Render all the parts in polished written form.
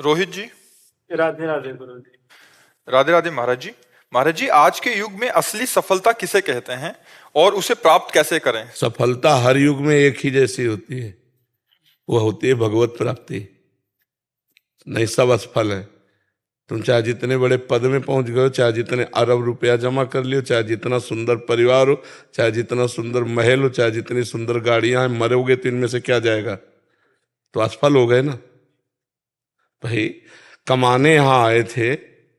रोहित जी। राधे राधे गुरु जी। राधे राधे महाराज जी। महाराज जी, आज के युग में असली सफलता किसे कहते हैं और उसे प्राप्त कैसे करें? सफलता हर युग में एक ही जैसी होती है, वह होती है भगवत प्राप्ति। नहीं, सब असफल है। तुम चाहे जितने बड़े पद में पहुंच गए हो, चाहे जितने अरब रुपया जमा कर लियो, चाहे जितना सुंदर परिवार हो, चाहे जितना सुंदर महल हो, चाहे जितनी सुंदर गाड़ियां हैं, मरोगे तो इनमें से क्या जाएगा? तो असफल हो गए ना भाई। कमाने यहां आए थे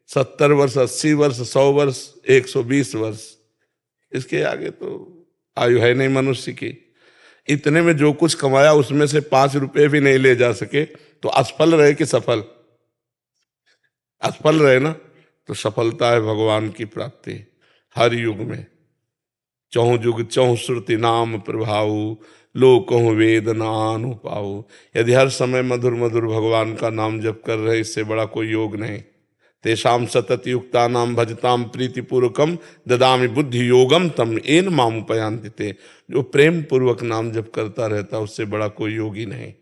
70 वर्ष, 80 वर्ष, 100 वर्ष, 120 वर्ष, इसके आगे तो आयु है नहीं मनुष्य की। इतने में जो कुछ कमाया उसमें से 5 रुपए भी नहीं ले जा सके, तो असफल रहे कि सफल? असफल रहे ना। तो सफलता है भगवान की प्राप्ति हर युग में। चौं जुग चौं श्रुति नाम प्रभाऊ, लोकों वेद नानु पाऊ। यदि हर समय मधुर मधुर भगवान का नाम जप कर रहे, इससे बड़ा कोई योग नहीं। तेषाम सतत युक्ता नाम भजताम प्रीतिपूर्वकम ददामि बुद्धि योगम तम एन मामुपयांति ते। जो प्रेम पूर्वक नाम जप करता रहता, उससे बड़ा कोई योगी नहीं।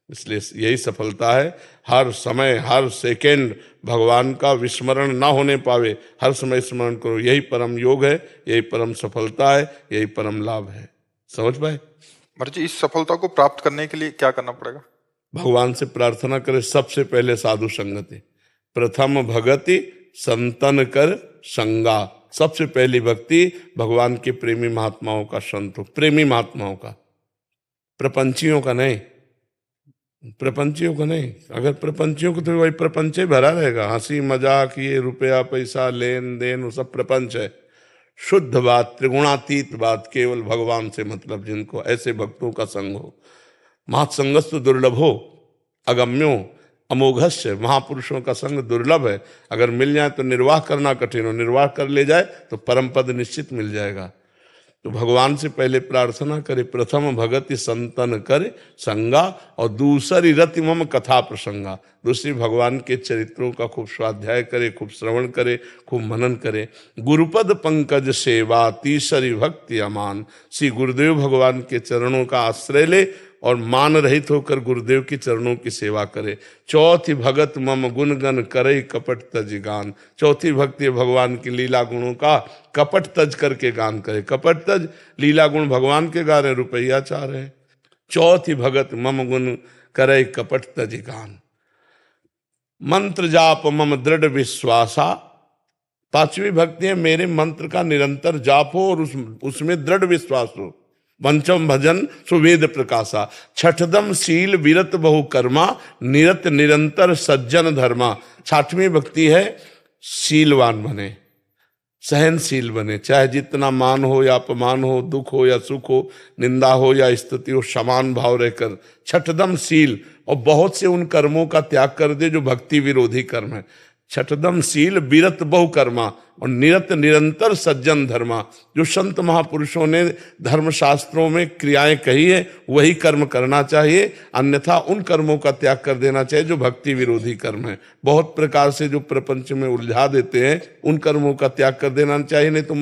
इसलिए यही सफलता है। हर समय हर सेकेंड भगवान का विस्मरण ना होने पावे, हर समय स्मरण करो। यही परम योग है, यही परम सफलता है, यही परम लाभ है। समझ पाए? महाराज जी, इस सफलता को प्राप्त करने के लिए क्या करना पड़ेगा? भगवान से प्रार्थना करे। सबसे पहले साधु संगति। प्रथम भगति संतन कर संगा। सबसे पहली भक्ति भगवान के प्रेमी महात्माओं का, संतों प्रेमी महात्माओं का, प्रपंचियों का नहीं। प्रपंचियों का नहीं। अगर प्रपंचियों को, तो वही प्रपंच ही भरा रहेगा। हंसी मजाक, ये रुपया पैसा लेन देन, वो सब प्रपंच है। शुद्ध बात, त्रिगुणातीत बात, केवल भगवान से मतलब जिनको, ऐसे भक्तों का संग हो। महत्संगस्तु दुर्लभो अगम्यो अमोघस्य। महापुरुषों का संग दुर्लभ है। अगर मिल जाए तो निर्वाह करना कठिन हो, निर्वाह कर ले जाए तो परम पद निश्चित मिल जाएगा। तो भगवान से पहले प्रार्थना करे, प्रथम भगति संतन करे संगा, और दूसरी रति मम कथा प्रसंगा। दूसरी भगवान के चरित्रों का खूब स्वाध्याय करे, खूब श्रवण करे, खूब मनन करे। गुरुपद पंकज सेवा तीसरी भक्ति अमान। श्री गुरुदेव भगवान के चरणों का आश्रय ले और मान रहित होकर गुरुदेव की चरणों की सेवा करे। चौथी भगत मम गुण गण करे कपट तज गान। चौथी भक्ति भगवान की लीला गुणों का कपट तज करके गान करे। कपट तज लीला गुण भगवान के गा रहे, रुपया चाह रहे। चौथी भगत मम गुण करे कपट तज गान। मंत्र जाप मम दृढ़ विश्वासा। पांचवी भक्ति है, मेरे मंत्र का निरंतर जाप हो और उसमें दृढ़ विश्वास हो। पंचम भजन सुवेद प्रकाशा। छठदम शील विरत बहु कर्मा, निरत निरंतर सज्जन धर्मा। छठवीं भक्ति है, शीलवान बने, सहनशील बने। चाहे जितना मान हो या अपमान हो, दुख हो या सुख हो, निंदा हो या स्तुति हो, समान भाव रहकर। छठदम शील, और बहुत से उन कर्मों का त्याग कर दे जो भक्ति विरोधी कर्म है। छठदम शील विरत बहु कर्मा, और निरत निरंतर सज्जन धर्मा। जो संत महापुरुषों ने धर्मशास्त्रों में क्रियाएं कही है, वही कर्म करना चाहिए, अन्यथा उन कर्मों का त्याग कर देना चाहिए जो भक्ति विरोधी कर्म है। बहुत प्रकार से जो प्रपंच में उलझा देते हैं, उन कर्मों का त्याग कर देना चाहिए। नहीं तो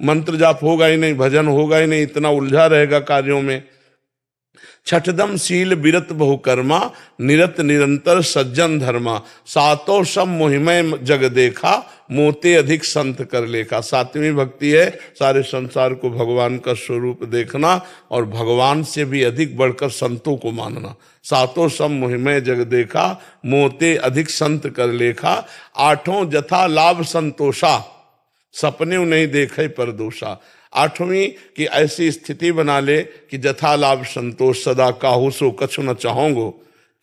मंत्र जाप होगा ही नहीं, भजन होगा ही नहीं, इतना उलझा रहेगा कार्यों में। छठदम शील विरत बहुकर्मा, निरत निरंतर सज्जन धर्मा। सातों सब मोहिमय जग देखा, मोते अधिक संत कर लेखा। सातवीं भक्ति है, सारे संसार को भगवान का स्वरूप देखना और भगवान से भी अधिक बढ़कर संतों को मानना। सातों सब मोहिमय जग देखा, मोते अधिक संत कर लेखा। आठों जथा लाभ संतोषा, सपने नहीं देखे पर दोषा। आठवीं की ऐसी स्थिति बना ले कि जथा लाभ संतोष, सदा काहू सो कछु न चाहोगो।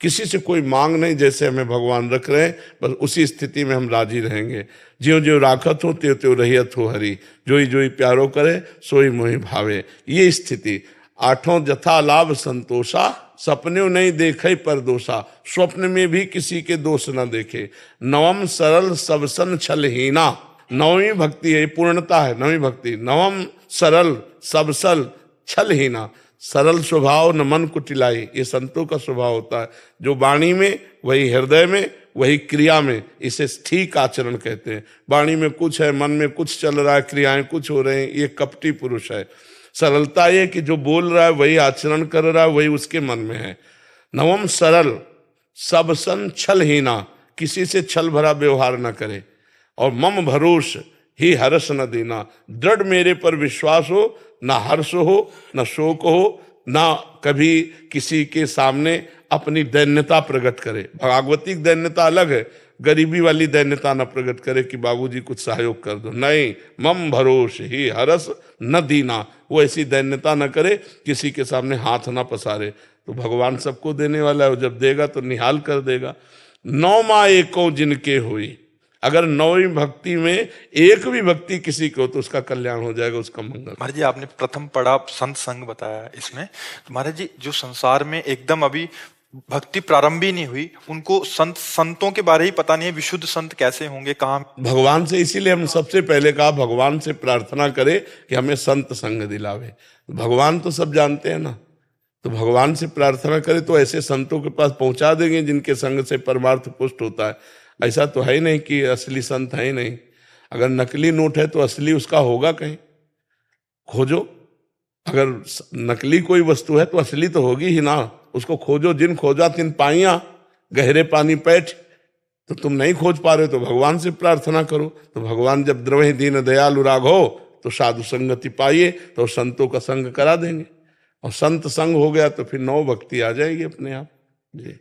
किसी से कोई मांग नहीं, जैसे हमें भगवान रख रहे हैं, बस उसी स्थिति में हम राजी रहेंगे। ज्यों ज्यों राखत हो त्यों त्यों रहियत हो हरि, जोई जोई प्यारो करे सोई मोहि भावे। ये स्थिति। आठों जथा लाभ संतोषा, सपने नहीं देखे पर दोषा। स्वप्न में भी किसी के दोष न देखे। नवम सरल सबसन छलहीना। नवमी भक्ति है, पूर्णता है नवमी भक्ति। नवम सरल सबसल छलहीना। सरल स्वभाव न मन कुटिलाई, ये संतों का स्वभाव होता है। जो वाणी में वही हृदय में, वही क्रिया में, इसे ठीक आचरण कहते हैं। वाणी में कुछ है, मन में कुछ चल रहा है, क्रियाएं कुछ हो रहे हैं, ये कपटी पुरुष है। सरलता ये कि जो बोल रहा है वही आचरण कर रहा है, वही उसके मन में है। नवम सरल सबसन छलहीना, किसी से छल भरा व्यवहार न करे। और मम भरोस ही हर्ष न देना, दृढ़ मेरे पर विश्वास हो, ना हर्ष हो, ना शोक हो, ना कभी किसी के सामने अपनी दैन्यता प्रकट करे। भागवतिक दैन्यता अलग है, गरीबी वाली दैन्यता न प्रकट करे कि बाबूजी कुछ सहयोग कर दो, नहीं। मम भरोस ही हरस न दीना, वो ऐसी दैन्यता न करे, किसी के सामने हाथ ना पसारे। तो भगवान सबको देने वाला है, जब देगा तो निहाल कर देगा। नौ माँ एको जिनके हुई, अगर नौवीं भक्ति में एक भी भक्ति किसी को, तो उसका कल्याण हो जाएगा, उसका मंगल। महाराज जी आपने प्रथम पड़ा संत संग बताया इसमें, तो महाराज जी जो संसार में एकदम अभी भक्ति प्रारंभ ही नहीं हुई, उनको संतों के बारे ही पता नहीं है, विशुद्ध संत कैसे होंगे, कहाँ। भगवान से, इसीलिए हम सबसे पहले कहा भगवान से प्रार्थना करें कि हमें संत संग दिलावे। भगवान तो सब जानते हैं ना, तो भगवान से प्रार्थना करें तो ऐसे संतों के पास पहुंचा देंगे जिनके संग से परमार्थ पुष्ट होता है। ऐसा तो है ही नहीं कि असली संत है ही नहीं। अगर नकली नोट है तो असली उसका होगा कहीं, खोजो। अगर नकली कोई वस्तु है तो असली तो होगी ही ना, उसको खोजो। जिन खोजा तिन पाइया, गहरे पानी पैठ। तो तुम नहीं खोज पा रहे तो भगवान से प्रार्थना करो। तो भगवान जब द्रवहि दीन दयालु राघो, तो साधु संगति पाइए, तो संतों का संग करा देंगे। और संत संग हो गया तो फिर नौ भक्ति आ जाएगी अपने आप जी।